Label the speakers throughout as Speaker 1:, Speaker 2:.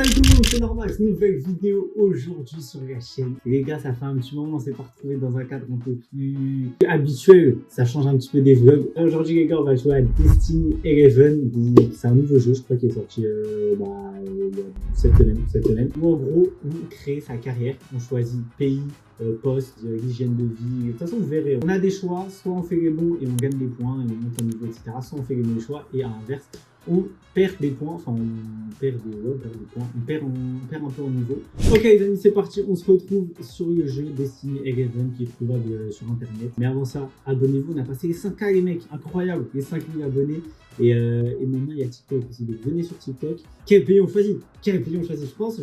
Speaker 1: Salut tout le monde, c'est Normax, nouvelle vidéo aujourd'hui sur la chaîne. Les gars, ça fait un petit moment, on s'est pas retrouvé dans un cadre un peu plus habituel. Ça change un petit peu des vlogs. Aujourd'hui les gars, on va jouer à Destiny 11. C'est un nouveau jeu, je crois, qui est sorti il y a cette semaine. Où en gros, on crée sa carrière, on choisit pays, poste, l'hygiène de vie. De toute façon, vous verrez, on a des choix, soit on fait les bons et on gagne des points et on monte en niveau, etc. Soit on fait les mauvais choix et à l'inverse, on perd des points, enfin on perd des points, on perd un peu en niveau. Ok les amis, c'est parti, on se retrouve sur le jeu Destiny 11 qui est trouvable sur internet. Mais avant ça, abonnez-vous, on a passé les 5K les mecs, incroyable, les 5000 abonnés. Et maintenant il y a TikTok aussi, donc venez sur TikTok. Quel pays on choisit? Je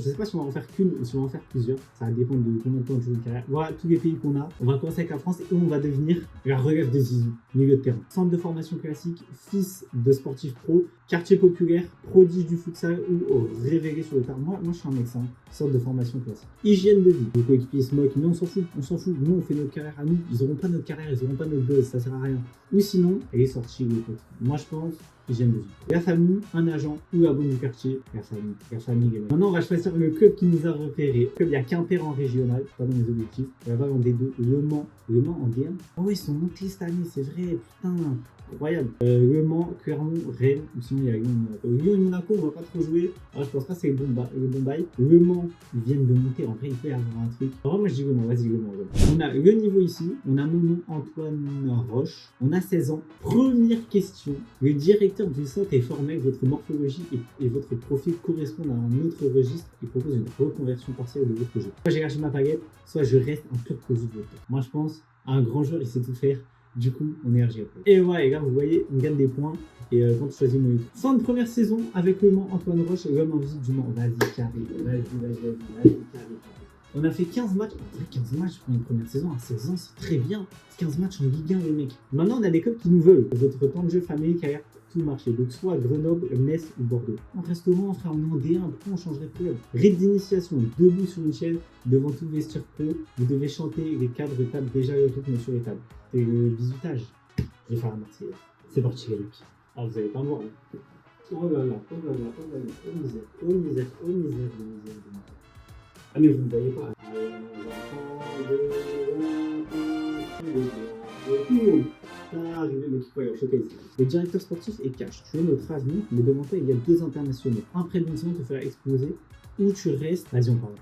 Speaker 1: sais pas si on va en faire qu'une ou si on va en faire plusieurs. Ça va dépendre de combien de temps de jouer une carrière. Voilà tous les pays qu'on a. On va commencer avec la France et on va devenir la relève de Zizou, milieu de terrain. Centre de formation classique, fils de sportif pro, quartier populaire, prodige du futsal ou révélé sur le terrain. Moi je suis un mec simple, centre de formation classique. Hygiène de vie, les coéquipiers se moquent, mais on s'en fout. Nous on fait notre carrière à nous, ils auront pas notre carrière, ils auront pas notre buzz, ça sert à rien. Ou sinon, elle est sortie les potes. Moi je pense hygiène de vie. La famille, un agent ou la bonne du quartier. La famille. Maintenant, on va choisir le club qui nous a repéré. Il y a Quimper en régional, pas dans les objectifs. La Val en D2, Le Mans en D1. Oh, ils sont montés cette année, c'est vrai, putain. Incroyable. Le Mans, Clermont, Rennes, ou sinon il y a Lyon et Monaco, on va pas trop jouer. Alors je pense pas que c'est le bon bail. Le Mans, ils viennent de monter, en vrai il peut y avoir un truc. Alors moi je dis Le Mans, vas-y Le Mans. On a le niveau ici, on a mon nom Antoine Roche, on a 16 ans. Première question, le directeur du centre est formé que votre morphologie et votre profil correspondent à un autre registre et propose une reconversion partielle de votre jeu. Soit j'ai lâché ma baguette, soit je reste un pur produit de votre. Moi je pense à un grand joueur, il sait tout faire. Du coup, on est RG. Et voilà, les gars, vous voyez, on gagne des points. Et quand tu choisis mon YouTube. Fin de première saison avec Le Mans, Antoine Roche, l'homme invisible du Mans. Vas-y, carré. Vas-y, carré. On a fait 15 matchs. En vrai, 15 matchs pour une première saison à 16 ans, c'est très bien. 15 matchs en Ligue 1, les mecs. Maintenant, on a des clubs qui nous veulent. Votre temps de jeu, famille, carrière, tout marché. Donc, soit Grenoble, Metz ou Bordeaux. On reste au Mans, frère, on est en D1. Pourquoi on changerait de club? Rite d'initiation, debout sur une chaise, devant tout le vestiaire pro. Vous devez chanter, les cadres tapent déjà le rythme sur les tables. C'est le bisutage. Je vais faire un Marseillais. C'est parti, les mecs. Alors, vous allez pas me voir. Hein. Oh là là. Oh misère. Ah, mais vous ne voyez pas. Le directeur sportif est cash. Tu es notre avenir, mais devant toi, il y a 2 internationaux. Un près d'une saison te fera exploser, ou tu restes. Vas-y, on parle.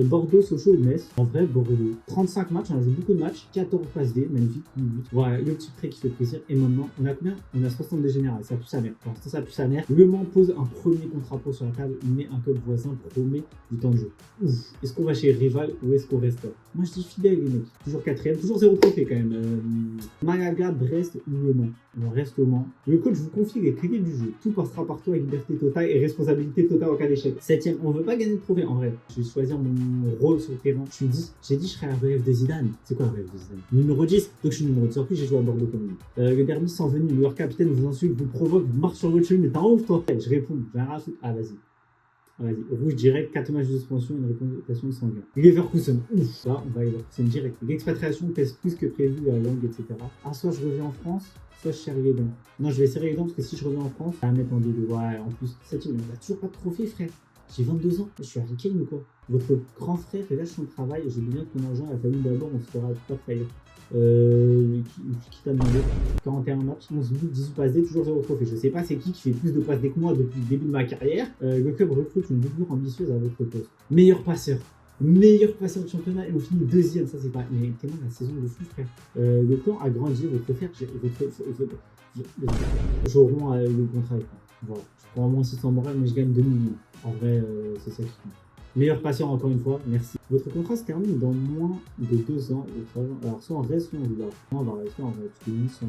Speaker 1: Bordeaux, Sochaux ou Metz. En vrai, Bordeaux. 35 matchs, on a joué beaucoup de matchs. 14 passes D, magnifique, 8 buts. Voilà, le petit trait qui fait plaisir. Et maintenant, on a combien? On a 62 générales, ça pue sa mère. Pour l'instant, ça pue sa mère. Le Mans pose un premier contrat pro sur la table, mais un club voisin promet du temps de jeu. Ouf. Est-ce qu'on va chez Rival ou est-ce qu'on reste là? Moi, je dis fidèle, les mecs. Toujours 4ème, toujours 0 trophée quand même. Malaga, Brest ou Le Mans. On reste au Mans. Le coach vous confie les clés du jeu. Tout passera par toi, liberté totale et responsabilité totale en cas d'échec. 7ème, on veut pas gagner de trophée en vrai. Je vais choisir mon rôle sur le terrain. J'ai dit je serais la relève de Zidane. C'est quoi la relève de Zidane? Numéro 10, donc je suis numéro 10. En plus, j'ai joué à Bordeaux comme lui. Le derby sans venir, leur capitaine vous insulte, vous provoque, vous marche sur votre chemin. Mais t'es en ouf, toi. Je réponds, j'ai rien à foutre. Ah, vas-y. Rouge direct, 4 matchs de suspension et une réputation sanguine. Leverkusen, ouf, là on va Leverkusen direct. L'expatriation pèse plus que prévu, la langue, etc. Ah, soit je reviens en France, soit je serre les dents. Non, je vais serrer les dents parce que si je reviens en France, ça va mettre en deux. Ouais, en plus, cette team, on n'a toujours pas de trophée, frère. J'ai 22 ans, je suis Harry ou quoi? Votre grand frère lâche son travail, j'ai besoin de ton argent, la famille d'abord, on se fera pas faillir. Qui t'a demandé 41 matchs, 11 buts, 18 passes D, toujours 0 trophée. Je sais pas c'est qui fait plus de passes D que moi depuis le début de ma carrière. Le club recrute une doublure ambitieuse à votre poste. Meilleur passeur de championnat et on finit 2ème, ça c'est pas. Mais tellement la saison de fou, frère. Le clan a grandi, votre frère, j'auront le contrat avec moi. Voilà. Je prends moins 600 morales, mais je gagne 2 millions. En vrai, c'est ça qui compte. Meilleur passeur encore une fois, merci. Votre contrat se termine dans moins de 2 ans. Alors soit on reste, soit on va. On va rester, on va être mission.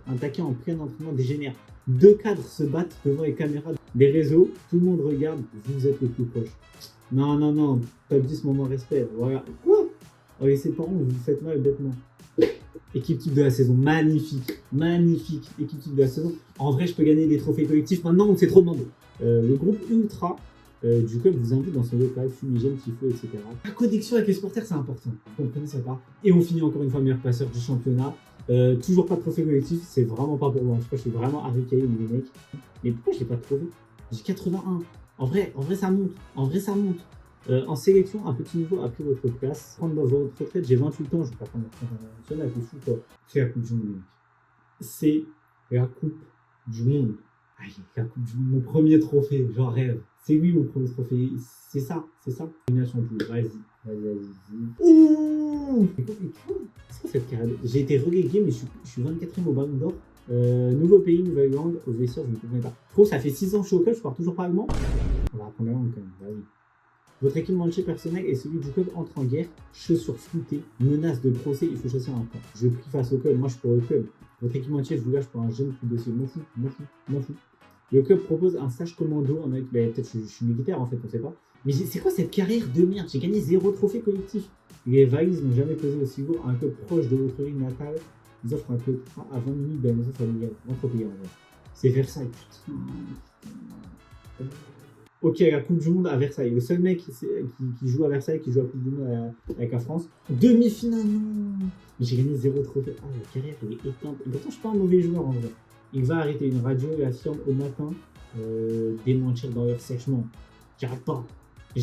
Speaker 1: Un taquet en plein entraînement dégénère. 2 cadres se battent devant les caméras des réseaux. Tout le monde regarde, vous êtes le plus proche. Non. Top 10, moment respect. Voilà. Quoi? Oh, et ses parents, vous vous faites mal bêtement. Équipe type de la saison, magnifique. Équipe type de la saison. En vrai, je peux gagner des trophées collectifs. Maintenant, on s'est trop demandé. Le groupe Ultra du club vous invite dans son local, fumigène, tifo, etc. La connexion avec les supporters, c'est important. Vous comprenez ça pas? Et on finit encore une fois meilleur passeur du championnat. Toujours pas de trophée collectif, c'est vraiment pas pour moi. Je crois que je suis vraiment Harry Kane, les mecs. Mais pourquoi j'ai pas de trophée? J'ai 81. En vrai, ça monte. En vrai, ça monte. En sélection, un petit niveau a pris votre place. Prendre votre retraite, j'ai 28 ans, je vais pas prendre la retraite internationale, c'est fou quoi. C'est la Coupe du Monde, mec. C'est la Coupe du Monde. Aïe, la Coupe du Monde, mon premier trophée, j'en rêve. C'est lui mon premier trophée, c'est ça, c'est ça. Élimination de poule, vas-y. Ouh! C'est quoi cette carrière? J'ai été relégué, mais je suis 24e au Ballon d'Or. Nouveau pays, Nouvelle-Zélande, aux vestiaires, je ne comprends pas. Trop, ça fait 6 ans que je suis au club, je pars toujours pas allemand. On va apprendre la langue quand même, bah oui. Votre équipementier personnel et celui du club entrent en guerre, chaussures floutées, menace de procès, il faut chasser un camp. Je prie face au club, moi je suis pour le club. Votre équipementier, je vous lâche pour un jeune plus dossier, m'en fous. Le club propose un stage commando, en mec, bah, peut-être je suis militaire en fait, on sait pas. Mais c'est quoi cette carrière de merde? J'ai gagné 0 trophée collectif. Les valises n'ont jamais pesé aussi lourd à un club proche de votre ville natale. Ils offrent un contrat à 20 minutes de la maison familiale. Entre pays en vrai. C'est Versailles, putain. Ok, la Coupe du Monde à Versailles. Le seul mec qui joue à Versailles, qui joue à la Coupe du Monde avec la France. Demi-finale, non. Mais j'ai gagné 0 trophée. Ah, la carrière, elle est éteinte. Et pourtant, je suis pas un mauvais joueur en vrai. Il va arrêter une radio et affirme au matin démentir dans leur sèchement. J'arrête pas. Et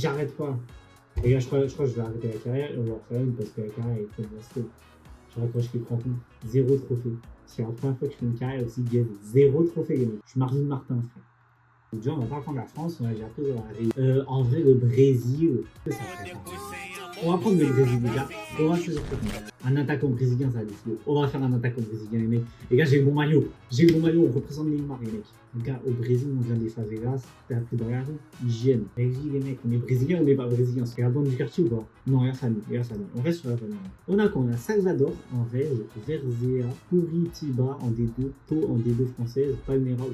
Speaker 1: là, je crois que je vais arrêter la carrière et on va refaire une parce que la carrière est très bien. Je raccroche les crampons. 0 trophée. C'est la première fois que je fais une carrière aussi gaze. 0 trophée, les mecs. Je suis Marvin Martin, frère. Déjà, on va pas prendre la France, on a déjà pris en vrai, le Brésil. On va prendre le Brésil, les gars. On va choisir un attaquant brésilien, ça a des flots. On va faire un attaquant brésilien, les mecs. Les gars, j'ai le bon maillot. On représente Neymar, les mecs. Les gars, au Brésil, on vient des favelas. T'es appris dans la rue. Hygiène. Vas-y, les mecs, on est brésilien ou on n'est pas brésilien? C'est la bande du quartier ou pas? Non, la famille. On reste sur la famille. On a Salvador en Reg, Verzea, Curitiba en D2, Pau en D2 française, Palmeiras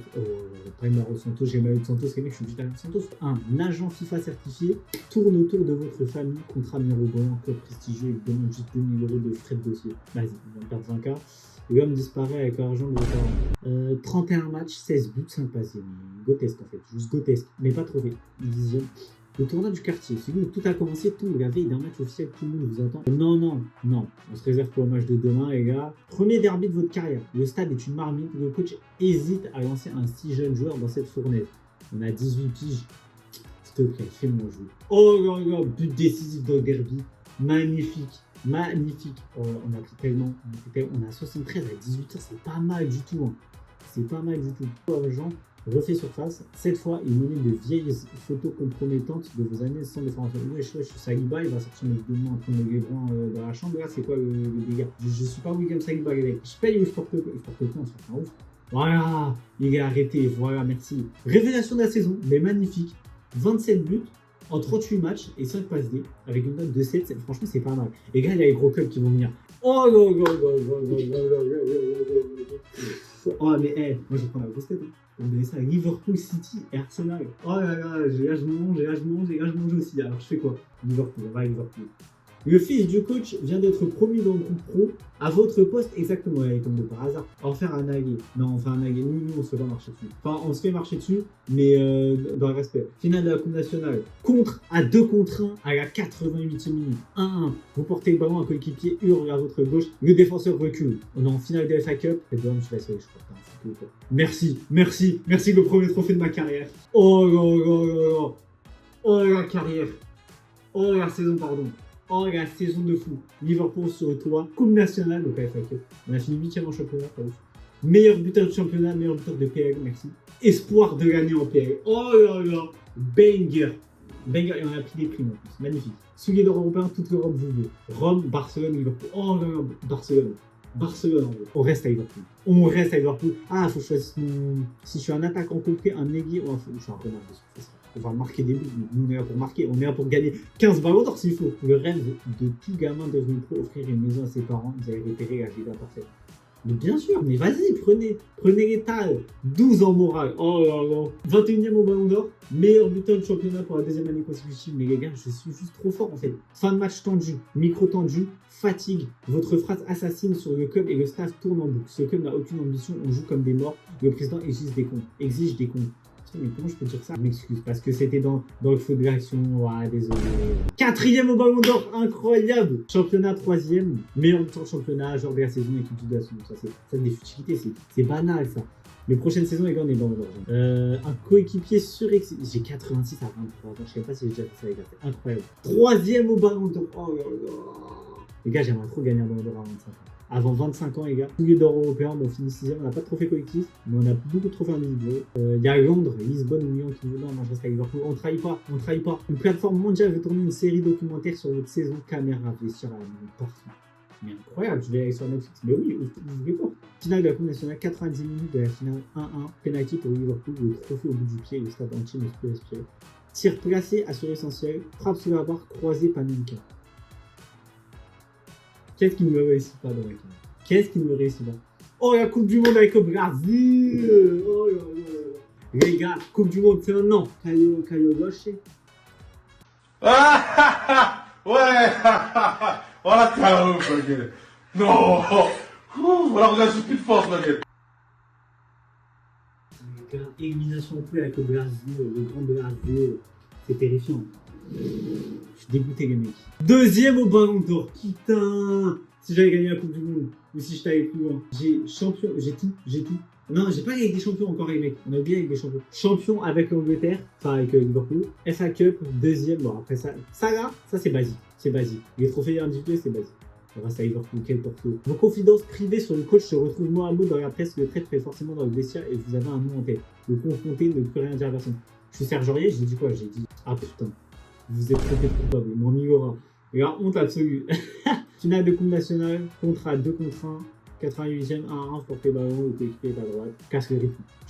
Speaker 1: au Santos, j'ai mal de Santos, les mecs, je suis juste avec Santos. Un agent FIFA certifié tourne autour de votre famille, contrat mirobolant, club prestigieux, il demande juste 2000 € de frais de dossier. Vas-y, on va perdre 20K. L'homme disparaît avec l'argent de vos parents. 31 matchs, 16 buts, 5 passes. Grotesque en fait, juste grotesque, mais pas trop vite. Dixième. Le tournoi du quartier, celui où tout a commencé, tout la veille d'un match officiel, tout le monde vous attend. Non, on se réserve pour le match de demain, les gars. Premier derby de votre carrière. Le stade est une marmite, le coach hésite à lancer un si jeune joueur dans cette fournaise. On a 18 piges. S'il te plaît, fais-moi jouer. Oh là là, but décisif dans le derby. Magnifique. Oh, on a pris tellement. On a 73 à 18 ans, c'est pas mal du tout. Hein. C'est pas mal du tout. Argent refait surface. Cette fois, il menait de vieilles photos compromettantes de vos années sans de formation. Wesh, Saliba, il va sortir mes vidéos en train de me dans la chambre. Là, c'est quoi le dégât? Je suis pas William Saliba, les mecs. Je paye ou je porte le plan, c'est un ouf. Voilà, il est arrêté. Voilà, merci. Révélation de la saison, mais magnifique. 27 buts. En 38 matchs et 5 passes D, avec une note de 7, franchement c'est pas mal. Et gars, il y a les gros clubs qui vont venir. Oh mais moi je vais prendre la grosse tête. On va donner ça à Liverpool City et Arsenal. Oh là là, je mange aussi. Alors je fais quoi? Liverpool, on va à Liverpool. Le fils du coach vient d'être promu dans le groupe pro à votre poste exactement. Il tombe de par hasard. On va faire un allié. Non, on fait un allié. Nous, on se fait pas marcher dessus. Enfin, on se fait marcher dessus, mais dans le respect. Finale de la Coupe nationale. Contre à 2 contre 1 à la 88e minute. 1-1. Vous portez le ballon, un coéquipier hurle à votre gauche. Le défenseur recule. On est en finale de FA Cup. Et bien, je suis la seule, je crois. Merci, le premier trophée de ma carrière. Oh la carrière. Oh la saison, pardon. Oh la saison de fou. Liverpool sur le toit. Coupe nationale, donc FA Cup. On a fini 8e en championnat, pas ouf. Meilleur buteur de championnat, meilleur buteur de PL, merci. Espoir de l'année en PL. Oh là là. Banger, et on a pris des primes en plus. Magnifique. Soulier d'or européen, toute l'Europe vous veut. Rome, Barcelone, Liverpool. Oh là là, Barcelone en gros. On reste à Liverpool. Ah, faut choisir si je suis un attaquant complet, un ailier ou je suis un renard de surface. On va marquer des buts. Nous, on est là pour marquer. On est là pour gagner 15 ballons d'or s'il faut. Le rêve de tout gamin devenu pro, offrir une maison à ses parents. Ils avaient repéré la vida parfaite. Mais bien sûr, mais vas-y, prenez les talles. 12 en morale. Oh là là. 21e au ballon d'or. Meilleur buteur de championnat pour la 2e année consécutive. Mais les gars, je suis juste trop fort en fait. Fin de match tendu, micro tendu, fatigue. Votre phrase assassine sur le club et le staff tourne en boucle. Ce club n'a aucune ambition, on joue comme des morts. Le président exige des comptes. Mais comment je peux dire ça? Je m'excuse, parce que c'était dans le feu de l'action. Ouais, désolé. 4e au ballon d'or, incroyable. Championnat 3e, meilleur buteur de championnat, genre de la saison, équipe de la saison. Ça, c'est des futilités, c'est banal ça. Les prochaines saisons, les gars, on est ballon d'or. Un coéquipier surexcité. J'ai 86 à 23 ans. Je sais pas si j'ai déjà fait ça, les gars. C'est incroyable. Troisième au ballon d'or. Oh là là. Les gars, j'aimerais trop gagner un ballon d'or à 25 ans. Avant 25 ans, les gars. Tous les d'or européens, on finit 6ème. On n'a pas de trophée collectif, mais on a beaucoup de trophées individuels. Il y a Londres, Lisbonne ou Lyon qui nous donnent. Non, je reste avec Liverpool. On trahit pas, on trahit pas. Une plateforme mondiale veut tourner une série documentaire sur votre saison. Caméra, vestiaire, partout. Mais incroyable, je vais aller sur Netflix. Mais oui, ouvrez pas. Finale de la Coupe nationale, 90 minutes de la finale 1-1. Penalty pour Liverpool, le trophée au bout du pied, le stade entier ne se peut respirer. Tir placé, assuré essentiel. Frappe sous la barre, croisé, Panenka. Qu'est-ce qui ne me réussit pas dans la carrière? Qu'est-ce qui ne me réussit pas? Oh, la Coupe du Monde avec le Brésil! Oh là là là. Les gars, Coupe du Monde, c'est un an. Caio gauche.
Speaker 2: Ah ouais. Olha caramba, Guilherme. Non. Voilà, vous avez suffi de force, là, Guilherme.
Speaker 1: Élimination en plus avec le Brésil, le grand Brésil. C'est terrifiant. Je suis dégoûté, les mecs. Deuxième au ballon d'or. Putain. Si j'avais gagné la Coupe du Monde, ou si je t'avais plus loin. J'ai champion, j'ai tout. Non, j'ai pas avec des champions encore, les mecs. On a oublié avec des champions. Champion avec l'Angleterre, enfin avec Liverpool. FA Cup, deuxième. Bon, après ça là, ça c'est basique. C'est basique. Les trophées individuels, c'est basique. On reste à Liverpool, quel Porto. Vos confidences privées sur le coach se retrouvent mot à mot dans la presse. Le trait fait forcément dans le vestiaire et vous avez un nom en tête. Le confronter ne peut rien dire à personne. Je suis Serge Aurier, j'ai dit quoi? J'ai dit, ah putain, vous êtes trompé de coupable. Mon Migora. Et là, honte absolue. Finale de Coupe nationale, contrat 2 contre 1. 88ème, 1-1, porté ballon, le coéquipier est à droite. Je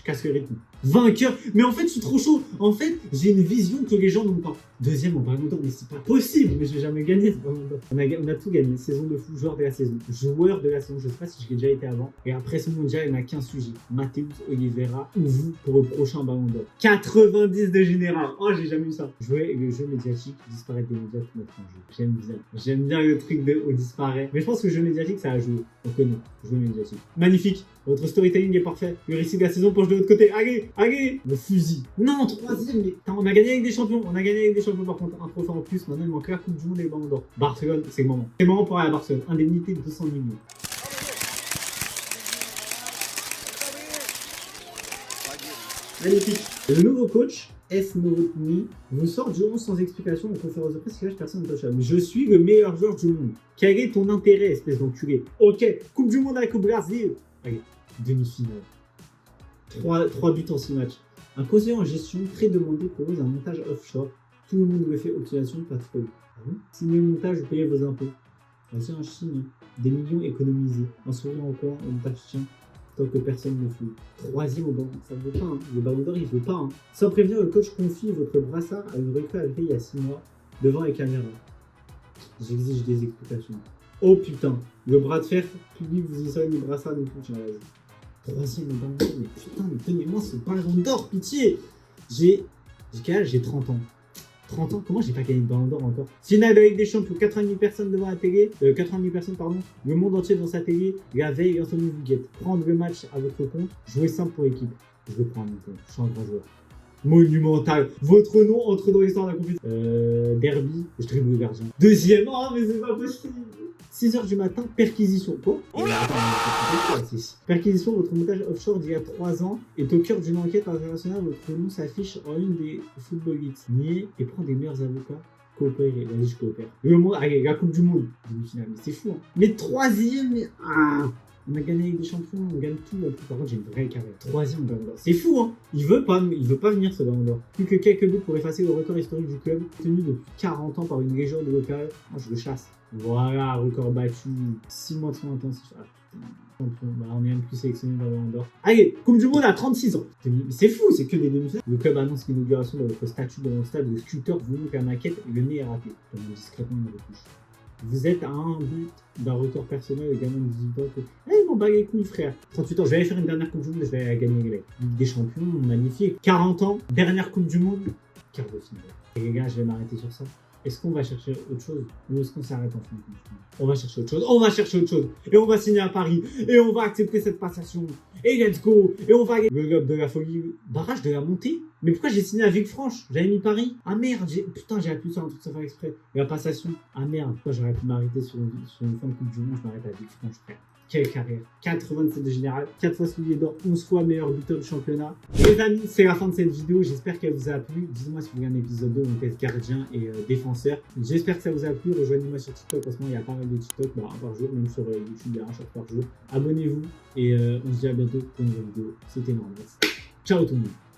Speaker 1: casse le rythme. Vainqueur. Mais en fait, je suis trop chaud. En fait, j'ai une vision que les gens n'ont pas. Deuxième en ballon d'or, mais c'est pas possible. Mais je vais jamais gagner ce ballon d'or. On a tout gagné. Saison de fou, joueur de la saison. Joueur de la saison. Je sais pas si j'ai déjà été avant. Et après ce mondial, il n'y en a qu'un sujet. Mathéus Oliveira ou vous pour le prochain ballon d'or. 90 de général. Oh, j'ai jamais eu ça. Jouer le jeu médiatique, disparaître des médias tout notre jeu. J'aime bien. J'aime bien le truc de on disparaît. Mais je pense que le jeu médiatique, ça a joué. On connaît. Jeu médiatique. Magnifique. Votre storytelling est parfait. Le récit de la saison penche de l'autre côté. Allez, le fusil. Non, troisième. Mais on a gagné avec des champions. Par contre, un trophée en plus. Maintenant, il manque la Coupe du Monde et le Ballon d'Or. Barcelone, c'est le moment. C'est le moment pour aller à Barcelone. Indemnité de 200 millions. Magnifique. Le nouveau coach, S. Novotny, vous sort du 11 sans explication en conférence de presse. Personne ne touche à. Je suis le meilleur joueur du monde. Quel est ton intérêt, espèce d'enculé? Ok, Coupe du Monde avec le Brésil. Allez, demi-finale. 3 buts en 6 matchs. Un conseiller en gestion très demandé propose un montage offshore. Tout le monde le fait, optimisation, pas de fraude. Ah bon? Signez le montage, vous payez vos impôts. C'est un chine. Des millions économisés. Un sourire encore, un montage chien. Tant que personne ne fout. Troisième au ballon, ça ne veut pas. Hein. Le ballon d'or, il veut pas. Hein. Sans prévenir, le coach confie votre brassard à une recrue arrivée il y a 6 mois devant les caméras. J'exige des explications. Oh putain, le bras de fer, public, vous y savez, le brassard de foot, troisième au ballon d'or, mais putain, mais tenez-moi ce ballon d'or, pitié. J'ai quel âge? J'ai 30 ans. 30 ans, comment j'ai pas gagné le ballon d'or encore? Finale de la Ligue des Champions, 80 000 personnes devant la télé, 80 000 personnes, pardon, le monde entier devant sa télé, la veille, Anthony vous guette. Prendre le match à votre compte, jouer simple pour l'équipe. Je vais prendre mon compte, je suis un grand joueur. Monumental. Votre nom entre dans l'histoire de la compétition. Derby, je dribble le gardien. Deuxième, oh mais c'est pas possible. 6h du matin, perquisition. Quoi? Perquisition, votre montage offshore d'il y a 3 ans est au cœur d'une enquête internationale. Votre nom s'affiche en une des Football Leagues. Nier et prendre des meilleurs avocats. Coopérer. Vas-y, je coopère. Le monde, allez, la Coupe du Monde. Demi-finale, mais c'est fou. Hein. Mais troisième, mais. On a gagné avec des champions, on gagne tout. Par contre, j'ai une vraie carrière. Troisième ballon d'or. C'est fou, hein. Il veut pas venir ce ballon d'or. Plus que quelques buts pour effacer le record historique du club, tenu depuis 40 ans par une légende locale. Moi, je le chasse. Voilà, record battu. 6 mois de soins intensifs. Ah, putain. Bah, on est même plus sélectionné dans le ballon d'or. Allez, Coupe du Monde à 36 ans. C'est fou, c'est que des demi-finales. Le club annonce l'inauguration de votre statue dans le stade. Le sculpteur voulu faire maquette et le nez est raté. Donc, discrètement, une retouche. Vous êtes à un but d'un record personnel, le gamin de 18 ans. Eh, m'en bat les couilles, frère. 38 ans, je vais aller faire une dernière Coupe du Monde et je vais aller gagner les mecs. Ligue des Champions, magnifique. 40 ans, dernière Coupe du Monde, quart de finale. Et les gars, je vais m'arrêter sur ça. Est-ce qu'on va chercher autre chose ou est-ce qu'on s'arrête en fin de compte? On va chercher autre chose. Et on va signer à Paris. Et on va accepter cette passation. Et let's go. Et on va aller. Le globe de la folie. Barrage de la montée. Mais pourquoi j'ai signé à Villefranche? J'avais mis Paris. Ah merde. Putain, j'ai appuyé sur un truc sans faire exprès. La passation. Ah merde. Pourquoi j'aurais pu m'arrêter sur une fin de Coupe du Monde? Je m'arrête à Villefranche, frère. quelle carrière. 87 de général, 4 fois soulier d'or, 11 fois meilleur buteur du championnat. Les amis, c'est la fin de cette vidéo. J'espère qu'elle vous a plu. Dites-moi si vous regardez l'épisode 2, on teste gardien et défenseur. J'espère que ça vous a plu. Rejoignez-moi sur TikTok. En ce moment, il y a pas mal de TikTok, un par jour, même sur YouTube, il y a un short par jour. Abonnez-vous et on se dit à bientôt pour une nouvelle vidéo. C'était Normas. Ciao tout le monde.